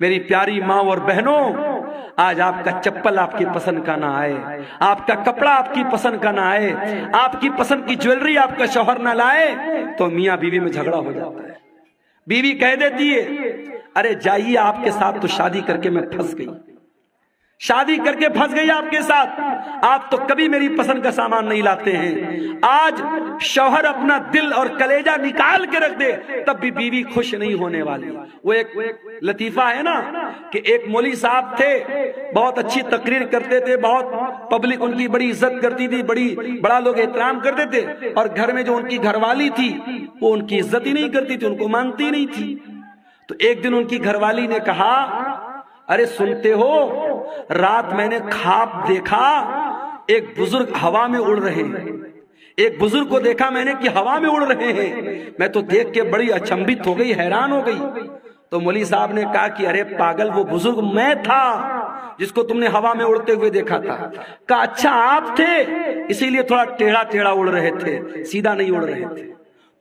میری پیاری ماں اور بہنوں، آج آپ کا چپل آپ کی پسند کا نہ آئے، آپ کا کپڑا آپ کی پسند کا نہ آئے، آپ کی پسند کی جویلری آپ کا شوہر نہ لائے تو میاں بیوی میں جھگڑا ہو جاتا ہے۔ بیوی کہہ دیتی ہے ارے جائیے آپ کے ساتھ تو شادی کر کے میں پھنس گئی، شادی کر کے پھنس گئی آپ کے ساتھ، آپ تو کبھی میری پسند کا سامان نہیں لاتے ہیں۔ آج شوہر اپنا دل اور کلیجہ نکال کے رکھ دے تب بھی بیوی خوش نہیں ہونے والی۔ وہ ایک لطیفہ ہے نا کہ ایک مولوی صاحب تھے، بہت اچھی تقریر کرتے تھے، بہت پبلک ان کی بڑی عزت کرتی تھی، بڑا لوگ احترام کرتے تھے، اور گھر میں جو ان کی گھر والی تھی وہ ان کی عزت ہی نہیں کرتی تھی، ان کو مانتی نہیں تھی۔ تو ایک دن ان کی گھر والی نے کہا ارے سنتے ہو، رات میں نے خواب دیکھا ایک بزرگ ہوا میں اڑ رہے ہیں، ایک بزرگ کو دیکھا میں نے کہ ہوا میں اڑ رہے ہیں، میں تو دیکھ کے بڑی اچنبھت ہو گئی، حیران ہو گئی۔ تو مولوی صاحب نے کہا کہ ارے پاگل، وہ بزرگ میں تھا جس کو تم نے ہوا میں اڑتے ہوئے دیکھا تھا۔ کہا اچھا آپ تھے، اسی لیے تھوڑا ٹیڑھا ٹیڑھا اڑ رہے تھے، سیدھا نہیں اڑ رہے تھے۔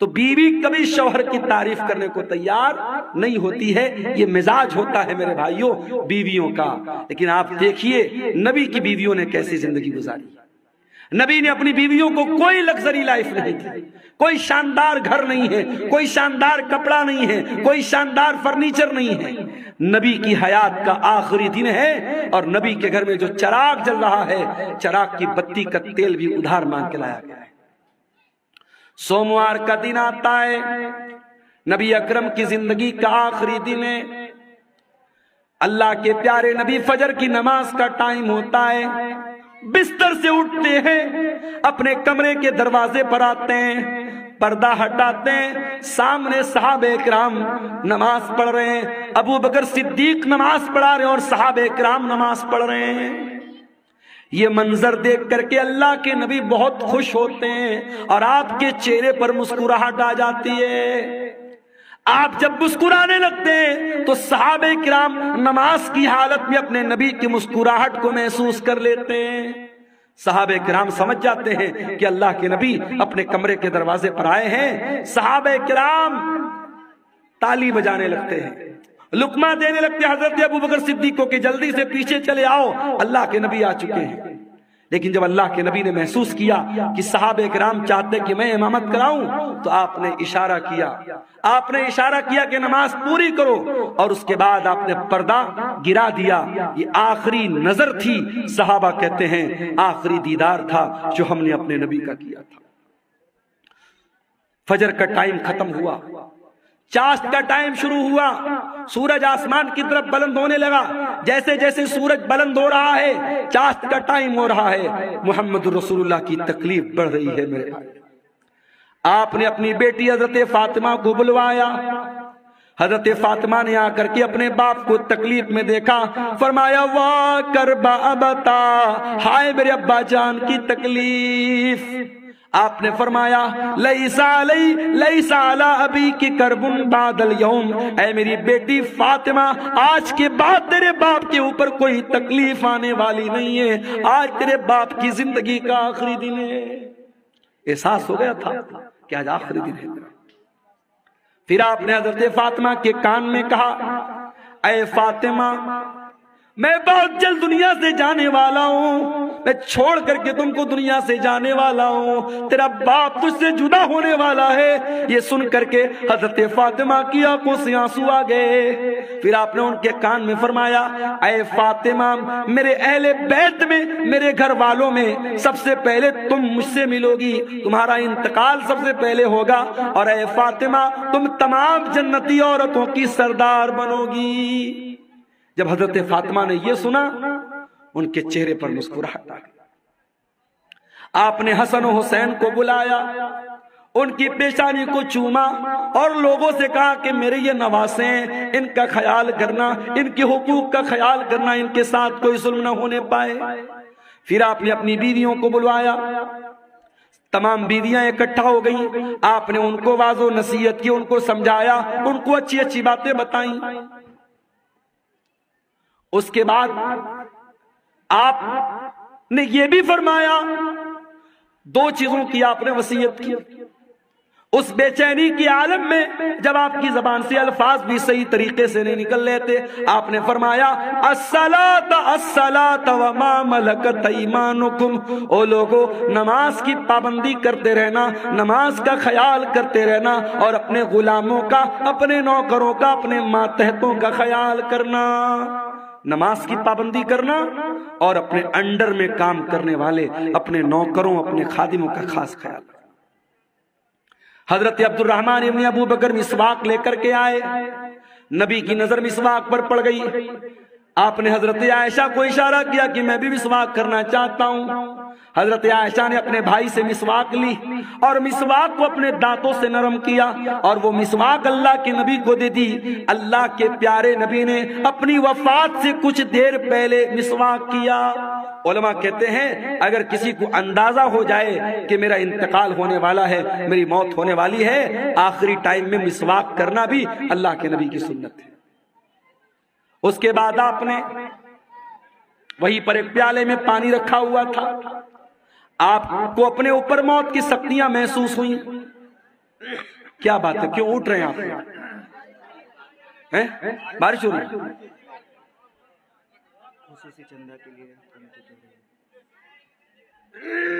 تو بیوی کبھی شوہر کی تعریف کرنے کو تیار نہیں ہوتی ہے، یہ مزاج ہوتا ہے میرے بھائیوں بیویوں کا۔ لیکن آپ دیکھیے نبی کی بیویوں نے کیسی زندگی گزاری۔ نبی نے اپنی بیویوں کو کوئی لگژری لائف نہیں دی، کوئی شاندار گھر نہیں ہے، کوئی شاندار کپڑا نہیں ہے، کوئی شاندار فرنیچر نہیں ہے۔ نبی کی حیات کا آخری دن ہے اور نبی کے گھر میں جو چراغ جل رہا ہے، چراغ کی بتی کا تیل بھی ادھار مانگ کے لایا گیا ہے۔ سوموار کا دن آتا ہے، نبی اکرم کی زندگی کا آخری دن ہے۔ اللہ کے پیارے نبی فجر کی نماز کا ٹائم ہوتا ہے، بستر سے اٹھتے ہیں، اپنے کمرے کے دروازے پر آتے ہیں، پردہ ہٹاتے ہیں، سامنے صحابہ کرام نماز پڑھ رہے ہیں، ابو بکر صدیق نماز پڑھا رہے ہیں اور صحابہ کرام نماز پڑھ رہے ہیں۔ یہ منظر دیکھ کر کے اللہ کے نبی بہت خوش ہوتے ہیں اور آپ کے چہرے پر مسکراہٹ آ جاتی ہے۔ آپ جب مسکرانے لگتے ہیں تو صحابہ کرام نماز کی حالت میں اپنے نبی کی مسکراہٹ کو محسوس کر لیتے ہیں۔ صحابہ کرام سمجھ جاتے ہیں کہ اللہ کے نبی اپنے کمرے کے دروازے پر آئے ہیں۔ صحابہ کرام تالی بجانے لگتے ہیں، لقمہ دینے لگتے ہیں حضرت ابو بکر صدیق کو کہ جلدی سے پیچھے چلے آؤ، اللہ کے نبی آ چکے ہیں۔ لیکن جب اللہ کے نبی نے محسوس کیا کہ صحابہ کرام چاہتے کہ میں امامت کراؤں تو آپ نے اشارہ کیا کہ نماز پوری کرو، اور اس کے بعد آپ نے پردہ گرا دیا۔ یہ آخری نظر تھی، صحابہ کہتے ہیں آخری دیدار تھا جو ہم نے اپنے نبی کا کیا تھا۔ فجر کا ٹائم ختم ہوا، چاشت کا ٹائم شروع ہوا، سورج آسمان کی طرف بلند ہونے لگا۔ جیسے جیسے سورج بلند ہو رہا ہے چاشت کا ٹائم ہو رہا ہے، محمد رسول اللہ کی تکلیف بڑھ رہی ہے میرے بھائی۔ آپ نے اپنی بیٹی حضرت فاطمہ کو بلوایا۔ حضرت فاطمہ نے آ کر کے اپنے باپ کو تکلیف میں دیکھا، فرمایا واہ کربا ابتا، ہائے میرے ابا جان کی تکلیف۔ آپ نے فرمایا لیسا علی ابی کی کربن بعد اليوم، اے میری بیٹی فاطمہ آج کے بعد تیرے باپ کے اوپر کوئی تکلیف آنے والی نہیں ہے، آج تیرے باپ کی زندگی کا آخری دن ہے۔ احساس ہو گیا تھا کہ آج آخری دن ہے۔ پھر آپ نے حضرت فاطمہ کے کان میں کہا اے فاطمہ میں بہت جلد دنیا سے جانے والا ہوں، میں چھوڑ کر کے تم کو دنیا سے جانے والا ہوں، تیرا باپ تجھ سے جدا ہونے والا ہے۔ یہ سن کر کے حضرت فاطمہ کی آنکھوں سے آنسو آ گئے۔ پھر آپ نے ان کے کان میں فرمایا اے فاطمہ میرے اہل بیت میں، میرے گھر والوں میں سب سے پہلے تم مجھ سے ملو گی، تمہارا انتقال سب سے پہلے ہوگا، اور اے فاطمہ تم تمام جنتی عورتوں کی سردار بنو گی۔ جب حضرت فاطمہ نے یہ سنا ان کے چہرے پر مسکراہٹ آ گئی۔ آپ نے حسن و حسین کو بلایا، ان کی پیشانی کو چوما اور لوگوں سے کہا کہ میرے یہ نواسے ہیں، ان کا خیال کرنا، ان کے حقوق کا خیال کرنا، ان کے ساتھ کوئی ظلم نہ ہونے پائے۔ پھر آپ نے اپنی بیویوں کو بلوایا، تمام بیویاں اکٹھا ہو گئیں، آپ نے ان کو واضح نصیحت کی، ان کو سمجھایا، ان کو اچھی اچھی باتیں بتائیں۔ اس کے بعد آپ نے یہ بھی فرمایا، دو چیزوں کی آپ نے وصیت کی۔ اس بے چینی کی عالم میں جب آپ کی زبان سے الفاظ بھی صحیح طریقے سے نہیں نکل لیتے، آپ نے فرمایا الصلاۃ الصلاۃ وما ملکت ایمانکم، او لوگو نماز کی پابندی کرتے رہنا، نماز کا خیال کرتے رہنا، اور اپنے غلاموں کا، اپنے نوکروں کا، اپنے ماتحتوں کا خیال کرنا۔ نماز کی پابندی کرنا اور اپنے انڈر میں کام کرنے والے اپنے نوکروں، اپنے خادموں کا خاص خیال کرنا۔ حضرت عبد الرحمن ابن ابو بکر مسواک لے کر کے آئے، نبی کی نظر مسواک پر پڑ گئی، آپ نے حضرت عائشہ کو اشارہ کیا کہ میں بھی مسواک کرنا چاہتا ہوں۔ حضرت عائشہ نے اپنے بھائی سے مسواک لی اور مسواک کو اپنے دانتوں سے نرم کیا اور وہ مسواک اللہ کے نبی کو دے دی۔ اللہ کے پیارے نبی نے اپنی وفات سے کچھ دیر پہلے مسواک کیا۔ علماء کہتے ہیں اگر کسی کو اندازہ ہو جائے کہ میرا انتقال ہونے والا ہے، میری موت ہونے والی ہے، آخری ٹائم میں مسواک کرنا بھی اللہ کے نبی کی سنت ہے۔ اس کے بعد آپ نے وہیں پر ایک پیالے میں پانی رکھا ہوا تھا، آپ کو اپنے اوپر موت کی سختیاں محسوس ہوئیں۔ کیا بات ہے، کیوں اٹھ رہے ہیں آپ؟ بارش ہو رہی ہے؟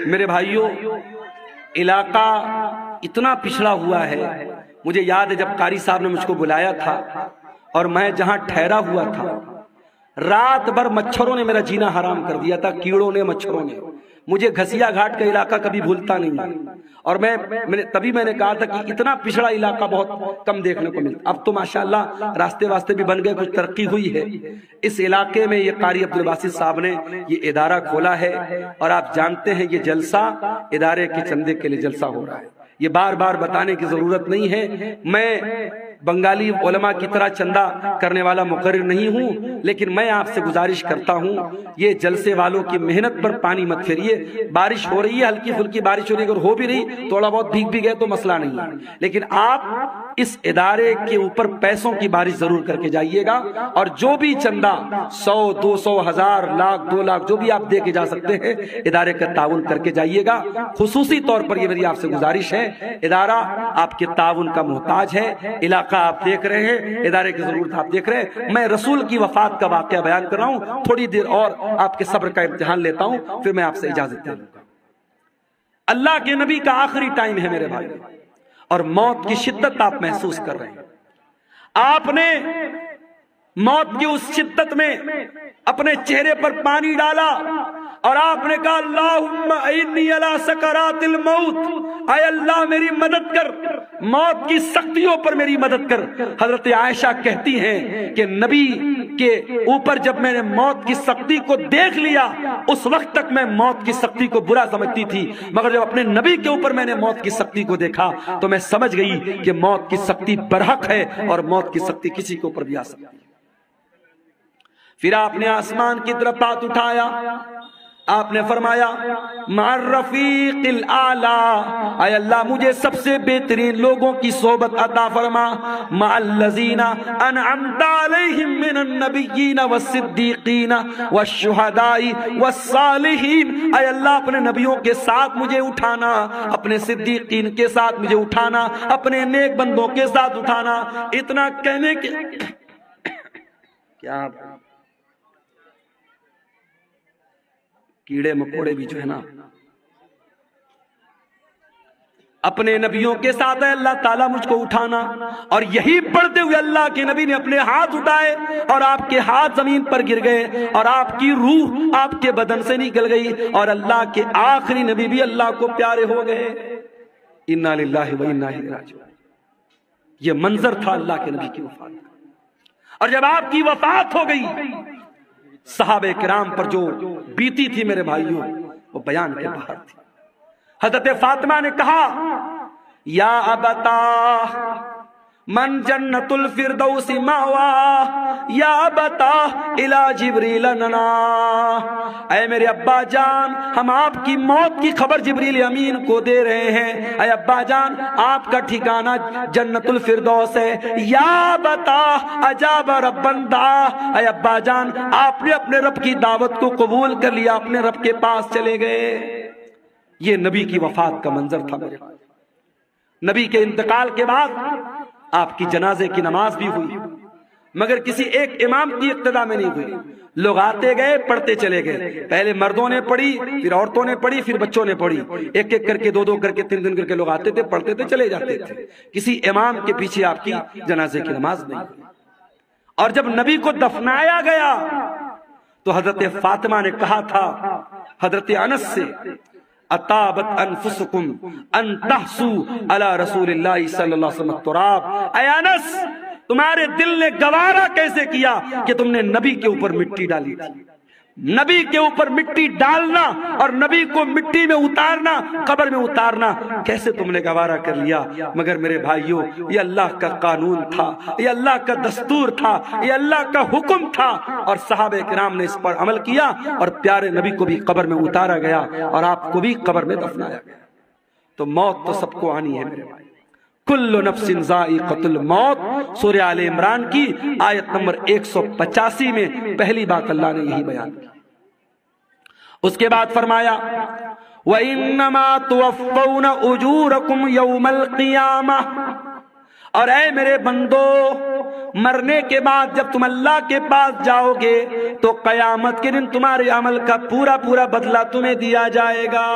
میرے بھائیوں، علاقہ اتنا پچھڑا ہوا ہے، مجھے یاد ہے جب قاری صاحب نے مجھ کو بلایا تھا اور میں جہاں ٹھہرا ہوا تھا، رات بھر مچھروں نے میرا جینا حرام کر دیا تھا، کیڑوں نے، مچھروں نے۔ مجھے گھسیا گھاٹ کا علاقہ کبھی بھولتا نہیں، اور تبھی میں نے کہا تھا کہ اتنا پچھڑا علاقہ بہت کم دیکھنے کو ملتا۔ اب تو ماشاءاللہ راستے واسطے بھی بن گئے، کچھ ترقی ہوئی ہے۔ اس علاقے میں یہ قاری عبدالباسط صاحب نے یہ ادارہ کھولا ہے، اور آپ جانتے ہیں یہ جلسہ ادارے کے چندے کے لیے جلسہ ہو رہا ہے، یہ بار بار بتانے کی ضرورت نہیں ہے۔ میں بنگالی علماء کی طرح چندہ کرنے والا مقرر نہیں ہوں، لیکن میں آپ سے گزارش کرتا ہوں یہ جلسے والوں کی محنت پر پانی مت پھیریے۔ بارش ہو رہی ہے، ہلکی پھلکی بارش ہو رہی ہے، اگر ہو بھی رہی تھوڑا بہت بھیگ بھی گئے تو مسئلہ نہیں ہے، لیکن آپ اس ادارے کے اوپر پیسوں کی بارش ضرور کر کے جائیے گا، اور جو بھی چندہ 100 200 1000 لاکھ 2 لاکھ جو بھی آپ دے کے جا سکتے ہیں ادارے کا تعاون کر کے جائیے گا۔ خصوصی طور پر یہ میری آپ سے گزارش ہے، ادارہ آپ کے تعاون کا محتاج ہے، علاقہ آپ دیکھ رہے ہیں، ادارے کی ضرورت آپ دیکھ رہے ہیں۔ میں رسول کی وفات کا واقعہ بیان کر رہا ہوں، تھوڑی دیر اور آپ کے صبر کا امتحان لیتا ہوں، پھر میں آپ سے اجازت دوں گا۔ اللہ کے نبی کا آخری ٹائم ہے میرے بھائی، اور موت کی شدت آپ محسوس کر رہے ہیں۔ آپ نے موت کی اس شدت میں اپنے چہرے پر پانی ڈالا اور آپ نے کہا اللہم انی علی سکرات الموت، اے اللہ میری مدد کر، موت کی سختیوں پر میری مدد کر۔ حضرت عائشہ کہتی ہیں کہ نبی کے اوپر جب میں نے موت کی سختی کو دیکھ لیا، اس وقت تک میں موت کی سختی کو برا سمجھتی تھی، مگر جب اپنے نبی کے اوپر میں نے موت کی سختی کو دیکھا تو میں سمجھ گئی کہ موت کی سختی برحق ہے، اور موت کی سختی کسی کے اوپر بھی آ سکتی ہے۔ پھر آپ نے آسمان کی طرف ہاتھ اٹھایا، آپ نے فرمایا مع الرفیق الاعلی، اے اللہ مجھے سب سے بہترین لوگوں کی صحبت عطا فرما، مع الذین انعمت علیہم من النبیین والصدیقین والشہداء والصالحین، اے اللہ اپنے نبیوں کے ساتھ مجھے اٹھانا، اپنے صدیقین کے ساتھ مجھے اٹھانا، اپنے نیک بندوں کے ساتھ اٹھانا۔ اتنا کہنے کے کیا کیڑے مکوڑے بھی جو ہے نا اپنے نبیوں کے ساتھ ہے، اللہ تعالیٰ مجھ کو اٹھانا۔ اور یہی پڑھتے ہوئے اللہ کے نبی نے اپنے ہاتھ اٹھائے اور آپ کے ہاتھ زمین پر گر گئے اور آپ کی روح آپ کے بدن سے نکل گئی، اور اللہ کے آخری نبی بھی اللہ کو پیارے ہو گئے۔ انا للہ و انا الیہ راجعون۔ یہ منظر تھا اللہ کے نبی کی وفات کا، اور جب آپ کی وفات ہو گئی صحابہ کرام پر جو بیتی تھی میرے بھائیوں وہ بیان کے باہر تھی۔ حضرت فاطمہ نے کہا یا ابتا من جنت الفردوس مأوا یا ابتا الی جبریل ننا، اے میرے ابا جان ہم آپ کی موت کی خبر جبریل امین کو دے رہے ہیں، اے ابا جان آپ کا ٹھکانہ جنت الفردوس ہے، یا بتا اجاب ربن دعا، اے ابا جان آپ نے اپنے رب کی دعوت کو قبول کر لیا، اپنے رب کے پاس چلے گئے۔ یہ نبی کی وفات کا منظر تھا میرے۔ نبی کے انتقال کے بعد آپ کی جنازے کی نماز بھی ہوئی، مگر کسی ایک امام کی اقتدا میں نہیں ہوئی. لوگ آتے گئے پڑھتے چلے گئے. پہلے مردوں نے پڑھی، پھر عورتوں نے پڑھی، پھر بچوں نے پڑھی. ایک ایک کر کے، دو دو کر کے، تین تین کر کے لوگ آتے تھے، پڑھتے تھے، چلے جاتے تھے. کسی امام کے پیچھے آپ کی جنازے کی نماز نہیں ہوئی. اور جب نبی کو دفنایا گیا تو حضرت فاطمہ نے کہا تھا حضرت انس سے، اطابت انفسکم ان تحسو علی رسول اللہ صلی اللہ علیہ وسلم التراب. اے انس، تمہارے دل نے گوارا کیسے کیا کہ تم نے نبی کے اوپر مٹی ڈالی تھی؟ نبی کے اوپر مٹی ڈالنا اور نبی کو مٹی میں اتارنا، قبر میں اتارنا کیسے تم نے گوارا کر لیا؟ مگر میرے بھائیوں، یہ اللہ کا قانون تھا، یہ اللہ کا دستور تھا، یہ اللہ کا حکم تھا، اور صحابہ کرام نے اس پر عمل کیا، اور پیارے نبی کو بھی قبر میں اتارا گیا اور آپ کو بھی قبر میں دفنایا گیا. تو موت تو سب کو آنی ہے میرے بھائی. کل نفس ذائقۃ الموت، سورہ آل عمران کی آیت نمبر 185 میں پہلی بات اللہ نے یہی بیان کی. اس کے بعد فرمایا وَإِنَّمَا تُوَفَّوْنَ أُجُورَكُمْ يَوْمَ الْقِيَامَةِ، اور اے میرے بندو، مرنے کے بعد جب تم اللہ کے پاس جاؤ گے تو قیامت کے دن تمہارے عمل کا پورا پورا بدلہ تمہیں دیا جائے گا.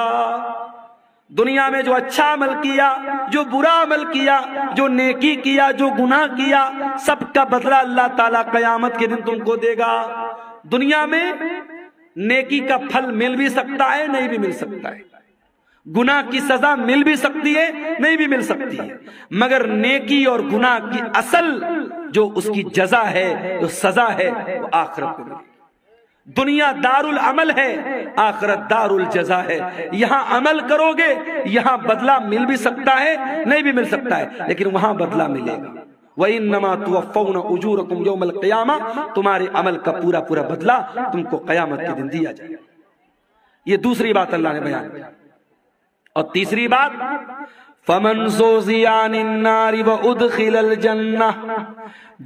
دنیا میں جو اچھا عمل کیا، جو برا عمل کیا، جو نیکی کیا، جو گناہ کیا، سب کا بدلہ اللہ تعالیٰ قیامت کے دن تم کو دے گا. دنیا میں نیکی کا پھل مل بھی سکتا ہے، نہیں بھی مل سکتا ہے. گناہ کی سزا مل بھی سکتی ہے، نہیں بھی مل سکتی ہے. مگر نیکی اور گناہ کی اصل جو اس کی جزا ہے، جو سزا ہے، وہ آخرت میں. دنیا دار العمل ہے، آخرت دار الجزا ہے. یہاں عمل کرو گے، یہاں بدلہ مل بھی سکتا ہے، نہیں بھی مل سکتا ہے، لیکن وہاں بدلہ ملے گا. وَإِنَّمَا تُوَفَّوْنَ أُجُورَكُمْ يَوْمَ الْقِيَامَةِ، تمہارے عمل کا پورا پورا بدلہ تم کو قیامت کے دن دیا جائے گا. یہ دوسری بات اللہ نے بیان کی. اور تیسری بات فَمَنْ زُحْزِحَ عَنِ النَّارِ وَأُدْخِلَ الْجَنَّةَ،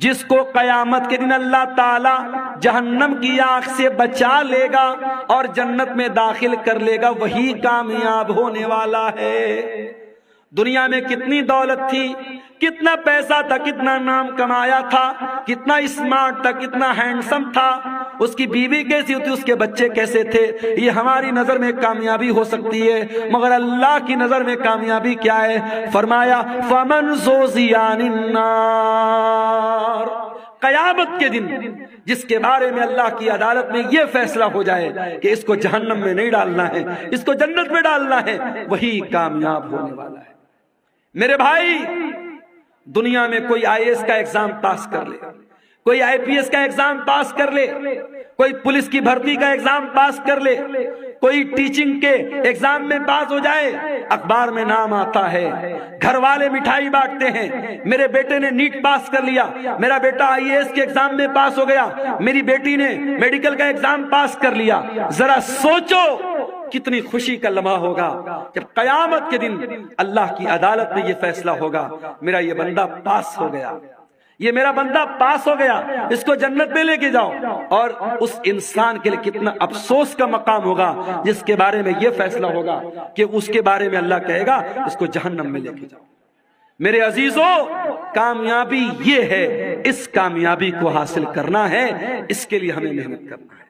جس کو قیامت کے دن اللہ تعالی جہنم کی آگ سے بچا لے گا اور جنت میں داخل کر لے گا، وہی کامیاب ہونے والا ہے. دنیا میں کتنی دولت تھی، کتنا پیسہ تھا، کتنا نام کمایا تھا، کتنا اسمارٹ تھا، کتنا ہینڈسم تھا، اس کی بیوی کیسی ہوتی، اس کے بچے کیسے تھے، یہ ہماری نظر میں کامیابی ہو سکتی ہے، مگر اللہ کی نظر میں کامیابی کیا ہے؟ فرمایا فَمَنْ زُحْزِحَ عَنِ النَّارِ، قیامت کے دن جس کے بارے میں اللہ کی عدالت میں یہ فیصلہ ہو جائے کہ اس کو جہنم میں نہیں ڈالنا ہے، اس کو جنت میں ڈالنا ہے، وہی کامیاب ہونے والا ہے. میرے بھائی، دنیا میں کوئی آئی ایس کا ایگزام پاس کر لے، کوئی آئی پی ایس کا ایگزام پاس کر لے، کوئی پولیس کی بھرتی کا ایگزام پاس کر لے، کوئی ٹیچنگ کے ایگزام میں پاس ہو جائے، اخبار میں نام آتا ہے، گھر والے مٹھائی بانٹتے ہیں، میرے بیٹے نے نیٹ پاس کر لیا، میرا بیٹا آئی اے ایس کے ایگزام میں پاس ہو گیا، میری بیٹی نے میڈیکل کا ایگزام پاس کر لیا. ذرا سوچو کتنی خوشی کا لمحہ ہوگا جب قیامت کے دن اللہ کی عدالت میں یہ فیصلہ ہوگا میرا یہ بندہ پاس ہو گیا، یہ میرا بندہ پاس ہو گیا، اس کو جنت میں لے کے جاؤ. اور اس انسان کے لیے کتنا افسوس کا مقام ہوگا جس کے بارے میں یہ فیصلہ ہوگا کہ اس کے بارے میں اللہ کہے گا اس کو جہنم میں لے کے جاؤ. میرے عزیزو، کامیابی یہ ہے، اس کامیابی کو حاصل کرنا ہے، اس کے لیے ہمیں محنت کرنا ہے.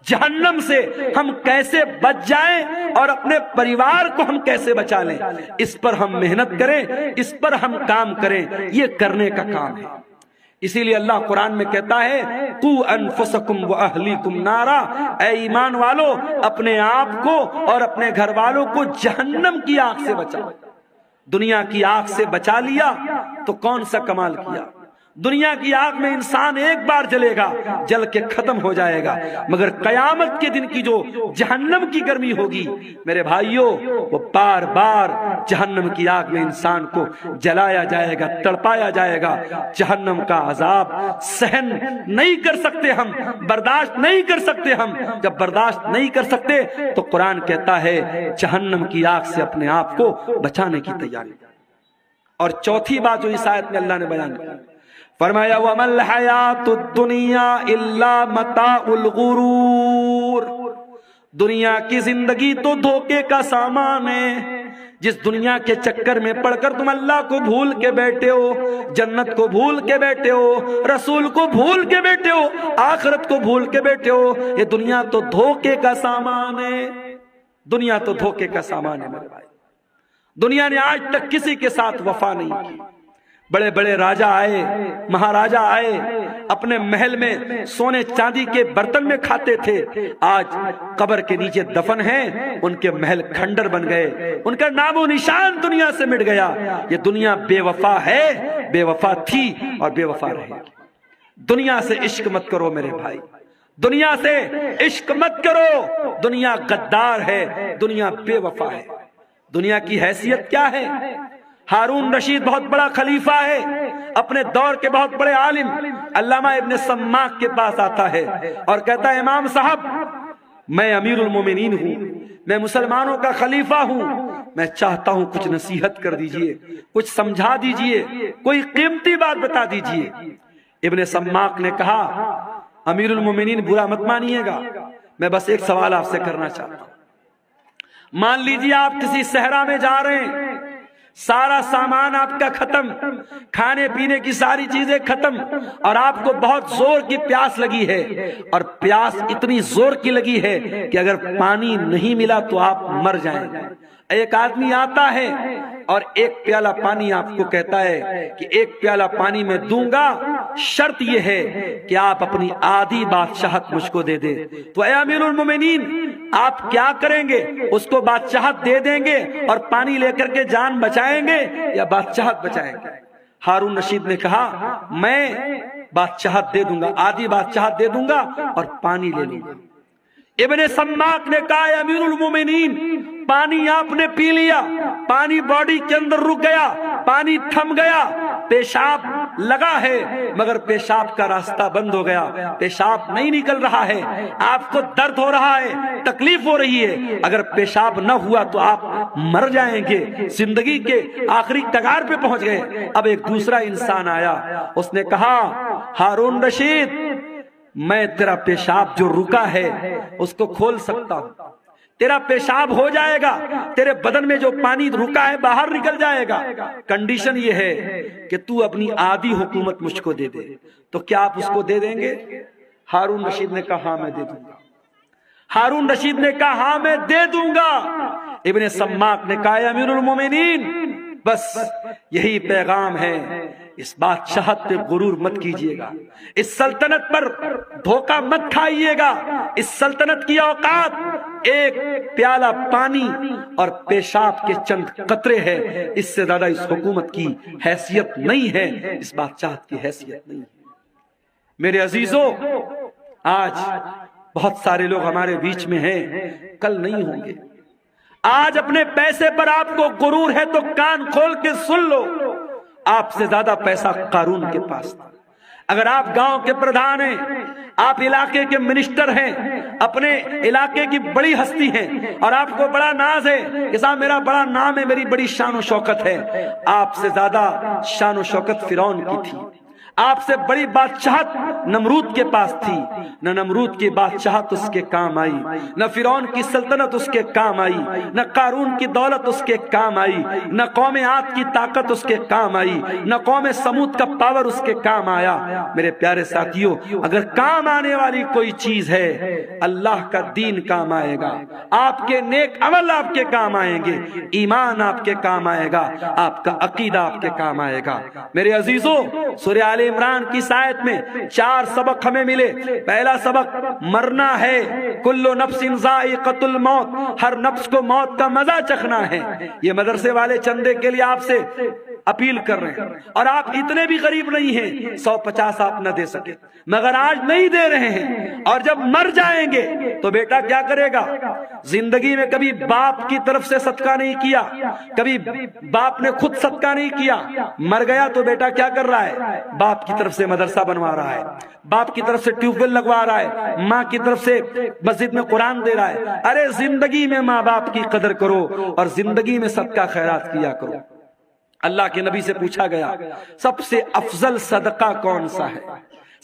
جہنم سے ہم کیسے بچ جائیں اور اپنے پریوار کو ہم کیسے بچا لیں، اس پر ہم محنت کریں، اس پر ہم کام کریں، یہ کرنے کا کام ہے. اسی لیے اللہ قرآن میں کہتا ہے قُوا أَنفُسَكُمْ وَأَهْلِيكُمْ نَارًا، اے ایمان والو اپنے آپ کو اور اپنے گھر والوں کو جہنم کی آگ سے بچاؤ. دنیا کی آگ سے بچا لیا تو کون سا کمال کیا. دنیا کی آگ میں انسان ایک بار جلے گا، جل کے ختم ہو جائے گا، مگر قیامت کے دن کی جو جہنم کی گرمی ہوگی میرے بھائیوں، وہ بار بار جہنم کی آگ میں انسان کو جلایا جائے گا، تڑپایا جائے گا. جہنم کا عذاب سہن نہیں کر سکتے ہم، برداشت نہیں کر سکتے ہم. جب برداشت نہیں کر سکتے تو قرآن کہتا ہے جہنم کی آگ سے اپنے آپ کو بچانے کی تیاری. اور چوتھی بات جو اس آیت میں اللہ نے بیان کی، فرمایا وَمَا الْحَيَاةُ الدُّنْيَا إِلَّا مَتَاعُ الْغُرُورِ، دنیا کی زندگی تو دھوکے کا سامان ہے، جس دنیا کے چکر میں پڑھ کر تم اللہ کو بھول کے بیٹھے ہو، جنت کو بھول کے بیٹھے ہو، رسول کو بھول کے بیٹھے ہو، آخرت کو بھول کے بیٹھے ہو، یہ دنیا تو دھوکے کا سامان ہے، دنیا تو دھوکے کا سامان ہے میرے بھائی۔ دنیا نے آج تک کسی کے ساتھ وفا نہیں کی۔ بڑے بڑے راجا آئے، مہاراجا آئے، اپنے محل میں سونے چاندی کے برتن میں کھاتے تھے، آج قبر کے نیچے دفن ہیں، ان کے محل کھنڈر بن گئے، ان کا نام و نشان دنیا سے مٹ گیا۔ یہ دنیا بے وفا ہے، بے وفا تھی اور بے وفا رہے گی۔ دنیا سے عشق مت کرو میرے بھائی، دنیا سے عشق مت کرو، دنیا غدار ہے، دنیا بے وفا ہے۔ دنیا کی حیثیت کیا ہے؟ ہارون رشید بہت بڑا خلیفہ ہے، اپنے دور کے بہت بڑے عالم، علامہ ابن سماک کے پاس آتا ہے اور کہتا ہے امام صاحب میں امیر المومنین ہوں، میں مسلمانوں کا خلیفہ ہوں، میں چاہتا ہوں کچھ نصیحت کر دیجئے، کچھ سمجھا دیجئے، کوئی قیمتی بات بتا دیجئے۔ ابن سماک نے کہا امیر المومنین برا مت مانیے گا، میں بس ایک سوال آپ سے کرنا چاہتا ہوں۔ مان لیجئے آپ کسی صحرا میں جا رہے ہیں، سارا سامان آپ کا ختم، کھانے پینے کی ساری چیزیں ختم، اور آپ کو بہت زور کی پیاس لگی ہے، اور پیاس اتنی زور کی لگی ہے کہ اگر پانی نہیں ملا تو آپ مر جائیں گے۔ ایک آدمی آتا ہے اور ایک پیالہ پانی آپ کو کہتا ہے کہ ایک پیالہ پانی میں دوں گا، شرط یہ ہے کہ آپ اپنی آدھی بادشاہت مجھ کو دے دے۔ تو اے امیر المومنین آپ کیا کریں گے؟ اس کو بادشاہت دے دیں گے اور پانی لے کر کے جان بچائیں گے یا بادشاہت بچائیں گے؟ ہارون رشید نے کہا میں بادشاہت دے دوں گا، آدھی بادشاہت دے دوں گا اور پانی لے لوں گا۔ ابن سماک نے کہا اے امیر المومنین پانی آپ نے پی لیا، پانی باڈی کے اندر رک گیا، پانی تھم گیا، پیشاب لگا ہے مگر پیشاب کا راستہ بند ہو گیا، پیشاب نہیں نکل رہا ہے، آپ کو درد ہو رہا ہے، تکلیف ہو رہی ہے، اگر پیشاب نہ ہوا تو آپ مر جائیں گے، زندگی کے آخری کگار پہ پہنچ گئے۔ اب ایک دوسرا انسان آیا، اس نے کہا ہارون رشید میں تیرا پیشاب جو رکا ہے اس کو کھول سکتا ہوں، تیرا پیشاب ہو جائے گا، تیرے بدن میں جو پانی رکا ہے باہر نکل جائے گا، کنڈیشن یہ ہے کہ تو اپنی آدھی حکومت مجھ کو دے دے۔ تو کیا آپ اس کو دے دیں گے؟ ہارون رشید نے کہا ہاں میں دے دوں گا۔ ہارون رشید نے کہا ہاں میں دے دوں گا۔ ابن سماک نے کہا امیر المومنین بس یہی پیغام ہے، اس بادشاہت پہ غرور مت کیجیے گا، اس سلطنت پر دھوکہ مت کھائیے گا، اس سلطنت کی اوقات ایک پیالہ پانی اور پیشاب کے چند قطرے ہے، اس سے زیادہ اس حکومت کی حیثیت نہیں ہے، اس بادشاہت کی حیثیت نہیں ہے۔ میرے عزیزوں آج بہت سارے لوگ ہمارے بیچ میں ہیں، کل نہیں ہوں گے۔ آج اپنے پیسے پر آپ کو غرور ہے تو کان کھول کے سن لو، آپ سے زیادہ پیسہ قارون کے پاس تھا۔ اگر آپ گاؤں کے پردھان ہیں، آپ علاقے کے منسٹر ہیں، اپنے علاقے کی بڑی ہستی ہیں اور آپ کو بڑا ناز ہے کہ صاحب میرا بڑا نام ہے، میری بڑی شان و شوکت ہے، آپ سے زیادہ شان و شوکت فرعون کی تھی، آپ سے بڑی بادشاہت نمرود کے پاس تھی، نہ نمرود کی بادشاہت اس کے کام آئی، نہ فرعون کی سلطنت اس کے کام آئی، نہ قارون کی دولت اس کے کام آئی، نہ قوم عاد کی طاقت اس کے کام آئی، نہ قوم سمود کا پاور اس کے کام آیا۔ میرے پیارے ساتھیوں اگر کام آنے والی کوئی چیز ہے اللہ کا دین کام آئے گا، آپ کے نیک عمل آپ کے کام آئیں گے، ایمان آپ کے کام آئے گا، آپ کا عقیدہ آپ کے کام آئے گا۔ میرے عزیزوں سورہ آل عمران کی آیت میں 4 سبق ہمیں ملے۔ پہلا سبق مرنا ہے، کل نفس ذائقۃ الموت، ہر نفس کو موت کا مزہ چکھنا ہے۔ یہ مدرسے والے چندے کے لیے آپ سے اپیل کر رہے ہیں، اور آپ اتنے بھی غریب نہیں ہیں 150 آپ نہ دے سکے مگر آج نہیں دے رہے ہیں، اور جب مر جائیں گے تو بیٹا کیا کرے گا؟ زندگی میں کبھی باپ کی طرف سے صدقہ نہیں کیا، کبھی باپ نے خود صدقہ نہیں کیا، مر گیا تو بیٹا کیا کر رہا ہے؟ باپ کی طرف سے مدرسہ بنوا رہا ہے، باپ کی طرف سے ٹیوب ویل لگوا رہا ہے، ماں کی طرف سے مسجد میں قرآن دے رہا ہے۔ ارے زندگی میں ماں باپ کی قدر کرو اور زندگی میں صدقہ خیرات کیا کرو۔ اللہ کے نبی سے پوچھا گیا سب سے افضل صدقہ کون سا ہے؟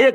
1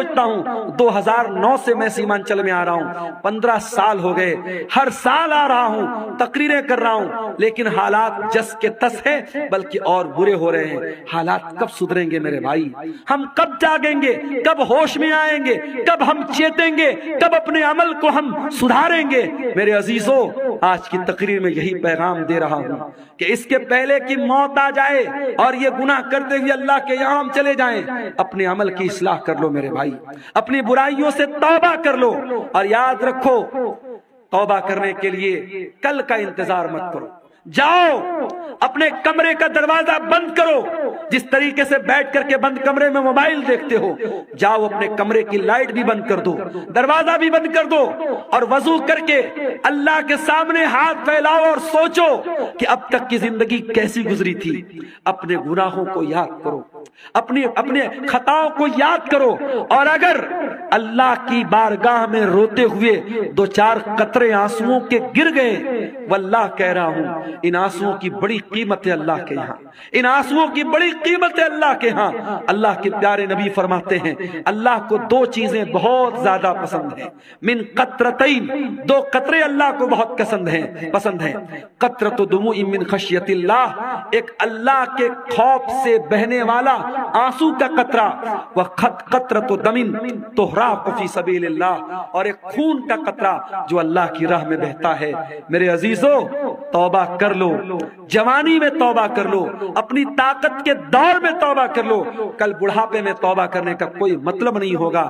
سوچتا ہوں 2009 سے میں سیمانچل میں آ رہا ہوں، 15 سال ہو گئے، ہر سال آ رہا ہوں، تقریریں کر رہا ہوں، لیکن حالات جس کے تس ہے بلکہ اور برے ہو رہے ہیں۔ حالات کب سدھریں گے میرے بھائی؟ ہم کب جاگیں گے؟ کب ہوش میں آئیں گے؟ کب ہم چیتیں گے؟ کب اپنے عمل کو ہم سدھاریں گے؟ میرے عزیزوں، آج کی تقریر میں یہی پیغام دے رہا ہوں کہ اس کے پہلے کہ موت آ جائے اور یہ گناہ کرتے ہوئے اللہ کے یہاں ہم چلے جائیں، اپنے عمل کی اصلاح کر لو میرے بھائی، اپنی برائیوں سے توبہ کر لو، اور یاد رکھو توبہ کرنے کے لیے کل کا انتظار مت کرو، جاؤ اپنے کمرے کا دروازہ بند کرو، جس طریقے سے بیٹھ کر کے بند کمرے میں موبائل دیکھتے ہو، جاؤ اپنے کمرے کی لائٹ بھی بند کر دو، دروازہ بھی بند کر دو، اور وضو کر کے اللہ کے سامنے ہاتھ پھیلاؤ اور سوچو کہ اب تک کی زندگی کیسی گزری تھی، اپنے گناہوں کو یاد کرو، اپنے خطاؤں کو یاد کرو، اور اگر اللہ کی بارگاہ میں روتے ہوئے 2-4 قطرے آنسوؤں کے گر گئے، واللہ کہہ رہا ہوں ان آنسوؤں کی بڑی قیمت ہے اللہ کے یہاں، ان آنسوؤں کی بڑی قیمت ہے اللہ کے ہاں۔ اللہ کے پیارے نبی فرماتے ہیں اللہ کو 2 چیزیں بہت زیادہ پسند ہیں، من قطرتین، 2 قطرے اللہ کو بہت پسند ہیں، قطرۃ دموع من خشیت اللہ، ایک اللہ کے خوف سے بہنے والا آنسو کا قطرہ، وقطرۃ دم تحراق فی سبیل اللہ، اور ایک خون کا قطرہ جو اللہ کی راہ میں بہتا ہے۔ میرے عزیزو، توبہ کر لو، جوانی میں توبہ کر لو، اپنی طاقت کے دور میں توبہ کر لو، کل بڑھاپے میں توبہ کرنے کا کوئی مطلب نہیں ہوگا۔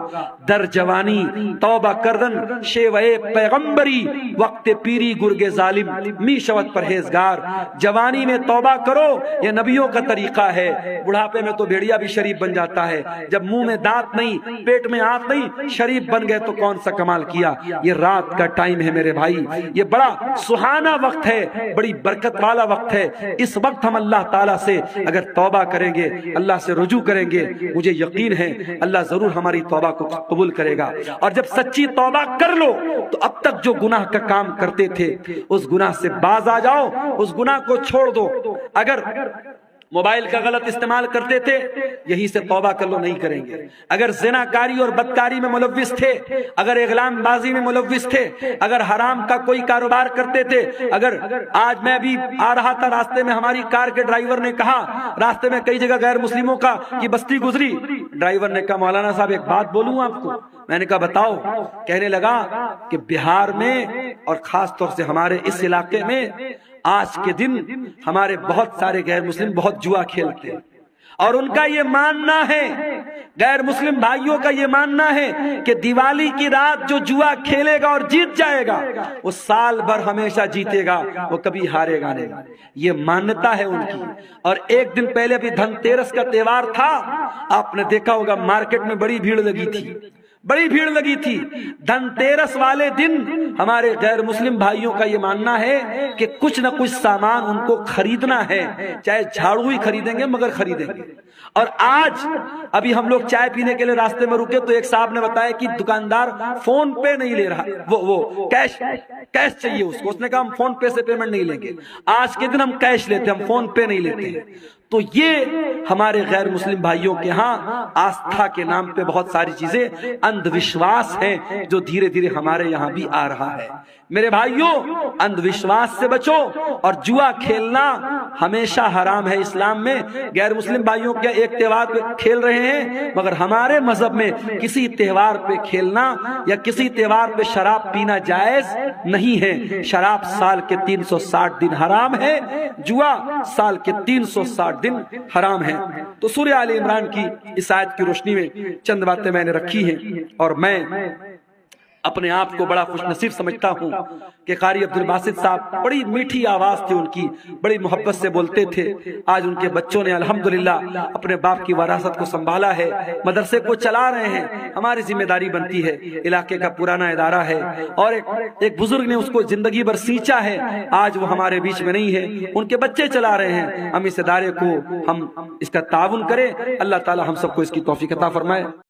در جوانی توبہ کردن شیوے پیغمبری، وقت پیری گرگ ظالم می شوت پرہیزگار۔ جوانی میں توبہ کرو، یہ نبیوں کا طریقہ ہے، بڑھاپے میں تو بھیڑیا بھی شریف بن جاتا ہے، جب منہ میں دانت نہیں، پیٹ میں آنت نہیں، شریف بن گئے تو کون سا کمال کیا۔ یہ رات کا ٹائم ہے میرے بھائی، یہ بڑا سہانا وقت ہے، بڑی برکت والا وقت ہے۔ اس وقت ہم اللہ تعالیٰ سے اگر توبہ کریں گے، اللہ سے رجوع کریں گے، مجھے یقین ہے اللہ ضرور ہماری توبہ کو قبول کرے گا۔ اور جب سچی توبہ کر لو تو اب تک جو گناہ کا کام کرتے تھے اس گناہ سے باز آ جاؤ، اس گناہ کو چھوڑ دو۔ اگر موبائل کا غلط استعمال کرتے تھے، یہی سے توبہ کر لو، نہیں کریں گے۔ اگر زنا کاری اور بدکاری میں ملوث تھے، اگر اغلام بازی میں ملوث تھے، اگر حرام کا کوئی کاروبار کرتے تھے، اگر آج میں بھی آ رہا تھا راستے میں، ہماری کار کے ڈرائیور نے کہا، راستے میں کئی جگہ غیر مسلموں کا کی بستی گزری، ڈرائیور نے کہا مولانا صاحب ایک بات بولوں آپ کو؟ میں نے کہا بتاؤ۔ کہنے لگا کہ بہار میں اور خاص طور سے ہمارے اس علاقے میں آج کے دن ہمارے بہت سارے غیر مسلم بہت جوا کھیلتے ہیں، اور ان کا یہ ماننا ہے، غیر مسلم بھائیوں کا یہ ماننا ہے کہ دیوالی کی رات جو جوا کھیلے گا اور جیت جائے گا وہ سال بھر ہمیشہ جیتے گا، وہ کبھی ہارے گا نہیں۔ یہ مانتا ہے ان کی۔ اور ایک دن پہلے بھی دھن تیرس کا تہوار تھا، آپ نے دیکھا ہوگا مارکیٹ میں بڑی بھیڑ لگی تھی۔ دھن تیرس والے دن ہمارے غیر مسلم بھائیوں کا یہ ماننا ہے کہ کچھ نہ کچھ سامان ان کو خریدنا ہے، چاہے جھاڑو ہی خریدیں گے مگر خریدیں گے۔ اور آج ابھی ہم لوگ چائے پینے کے لیے راستے میں رکے تو ایک صاحب نے بتایا کہ دکاندار فون پے نہیں لے رہا، وہ کیش چاہیے اس نے کہا ہم فون پے سے پیمنٹ نہیں لیں گے، آج کے دن ہم کیش لیتے، ہم فون پے نہیں لیتے ہیں۔ تو یہ ہمارے غیر مسلم بھائیوں کے ہاں آستھا کے نام پہ بہت ساری چیزیں اندھ وشواس ہیں جو دھیرے دھیرے ہمارے یہاں بھی آ رہا ہے۔ میرے بھائیوں، اندھ وشواس سے بچو، اور جوا کھیلنا ہمیشہ حرام ہے اسلام میں۔ غیر مسلم بھائیوں کے ایک تہوار پہ کھیل رہے ہیں، مگر ہمارے مذہب میں کسی تہوار پہ کھیلنا یا کسی تہوار پہ شراب پینا جائز نہیں ہے۔ شراب سال کے 360 دن حرام ہے، جوا سال کے 360 دن حرام ہے۔ تو سورہ آل عمران کی اس آیت کی روشنی میں چند باتیں میں نے رکھی ہیں، اور میں اپنے آپ کو بڑا خوش نصیب سمجھتا ہوں کہ قاری عبد الباسط صاحب بڑی میٹھی آواز تھی ان کی، بڑی محبت سے بولتے تھے۔ آج ان کے بچوں نے الحمدللہ اپنے باپ کی وراثت کو سنبھالا ہے، مدرسے کو چلا رہے ہیں۔ ہماری ذمہ داری بنتی ہے، علاقے کا پرانا ادارہ ہے، اور ایک بزرگ نے اس کو زندگی بھر سینچا ہے، آج وہ ہمارے بیچ میں نہیں ہے، ان کے بچے چلا رہے ہیں۔ ہم اس ادارے کو ہم اس کا تعاون کریں، اللہ تعالی ہم سب کو اس کی توفیق عطا فرمائے۔